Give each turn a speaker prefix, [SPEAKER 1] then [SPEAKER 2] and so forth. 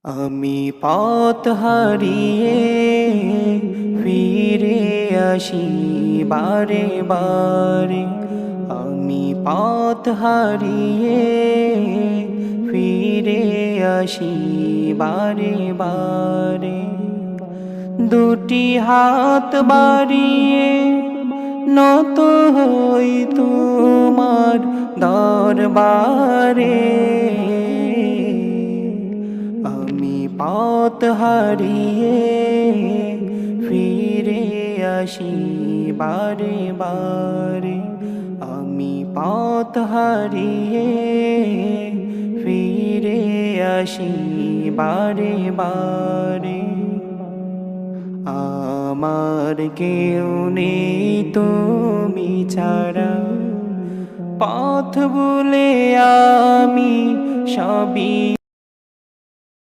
[SPEAKER 1] আমি পথ হারিয়ে ফিরে আসি বারে বারে। আমি পথ হারিয়ে ফিরে আসি বারে বারে। দুটি হাত বাড়িয়ে নত হই তোমার দরবারে। আমি পথ হারিয়ে ফিরে আসি বারে বারে। আমি পথ হারিয়ে ফিরে আসি বারে বারে। আমার কেউ নেই তুমি ছাড়া, পথ ভুলে আমি সবই